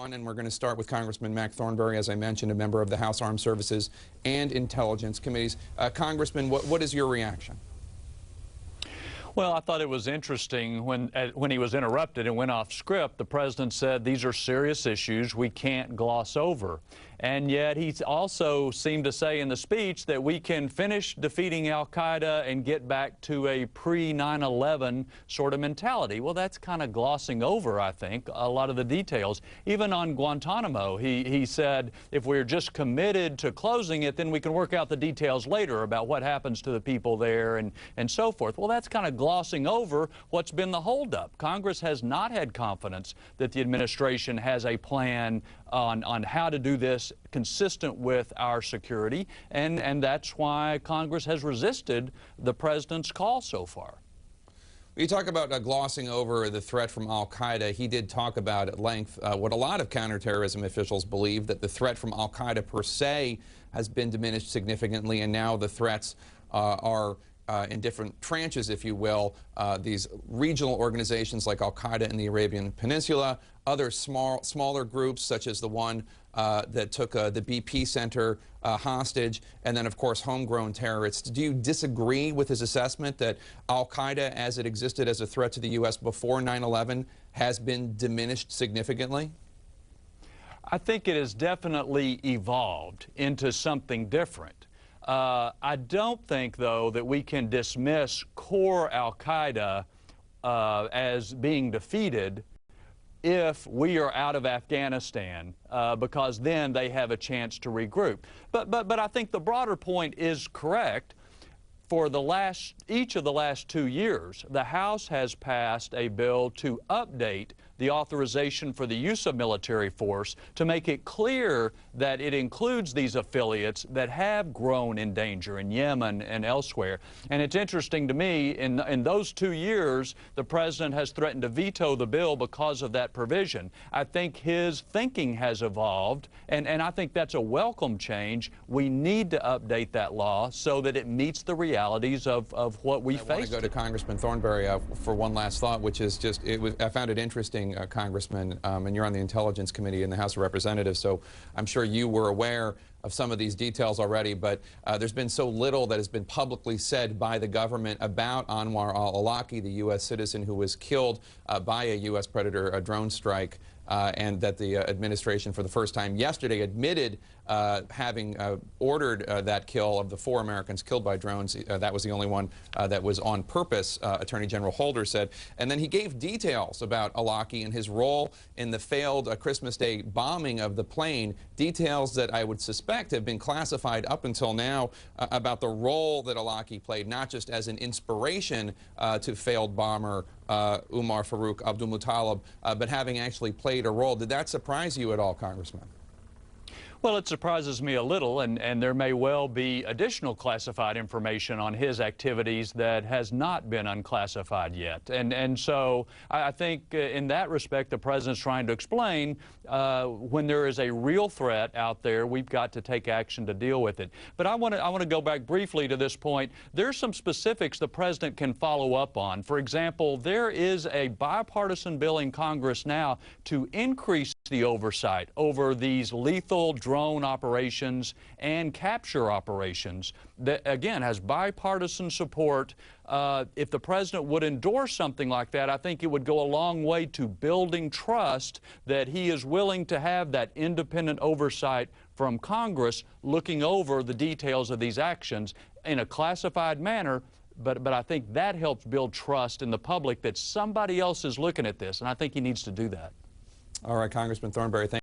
on, and we're going to start with Congressman Mac Thornberry, as I mentioned, a member of the House Armed Services and Intelligence Committees. Congressman, what is your reaction? Well, I thought it was interesting when he was interrupted and went off script. The president said these are serious issues we can't gloss over. And yet he also seemed to say in the speech that we can finish defeating al-Qaeda and get back to a pre-9/11 sort of mentality. Well, that's kind of glossing over, I think, a lot of the details. Even on Guantanamo, he said if we're just committed to closing it, then we can work out the details later about what happens to the people there and so forth. Well, that's kind of glossing over what's been the holdup. Congress has not had confidence that the administration has a plan on how to do this consistent with our security, and that's why Congress has resisted the president's call so far. You talk about glossing over the threat from al-Qaeda. He did talk about at length what a lot of counterterrorism officials believe, that the threat from al-Qaeda per se has been diminished significantly, and now the threats are in different tranches, if you will, these regional organizations like al-Qaeda in the Arabian Peninsula, other smaller groups such as the one that took the BP Center hostage, and then, of course, homegrown terrorists. Do you disagree with his assessment that al-Qaeda, as it existed as a threat to the U.S. before 9/11, has been diminished significantly? I think it has definitely evolved into something different. I don't think, though, that we can dismiss core al-Qaeda as being defeated if we are out of Afghanistan, because then they have a chance to regroup. But I think the broader point is correct. For each of the last 2 years, the House has passed a bill to update the authorization for the use of military force to make it clear that it includes these affiliates that have grown in danger in Yemen and elsewhere. And it's interesting to me, in those 2 years, the president has threatened to veto the bill because of that provision. I think his thinking has evolved, and I think that's a welcome change. We need to update that law so that it meets the realities of what we face. I want to go to Congressman Thornberry for one last thought, which is just, I found it interesting, Congressman, and you're on the Intelligence Committee in the House of Representatives, so I'm sure you were aware of some of these details already, but there's been so little that has been publicly said by the government about Anwar al-Awlaki, the U.S. citizen who was killed by a U.S. Predator drone strike, and that the administration for the first time yesterday admitted having ordered that kill of the 4 Americans killed by drones. That was the only one that was on purpose, Attorney General Holder said. And then he gave details about Awlaki and his role in the failed Christmas Day bombing of the plane, details that I would suspect have been classified up until now about the role that Awlaki played, not just as an inspiration to failed bomber Umar Farouk Abdulmutallab, but having actually played a role. Did that surprise you at all, Congressman? Well, it surprises me a little, and there may well be additional classified information on his activities that has not been unclassified yet. And so I think in that respect, the president's trying to explain when there is a real threat out there, we've got to take action to deal with it. But I want to go back briefly to this point. There's some specifics the president can follow up on. For example, there is a bipartisan bill in Congress now to increase the oversight over these lethal drone operations and capture operations that, again, has bipartisan support. If the president would endorse something like that, I think it would go a long way to building trust that he is willing to have that independent oversight from Congress looking over the details of these actions in a classified manner. But I think that helps build trust in the public that somebody else is looking at this, and I think he needs to do that. All right, Congressman Thornberry, thank you.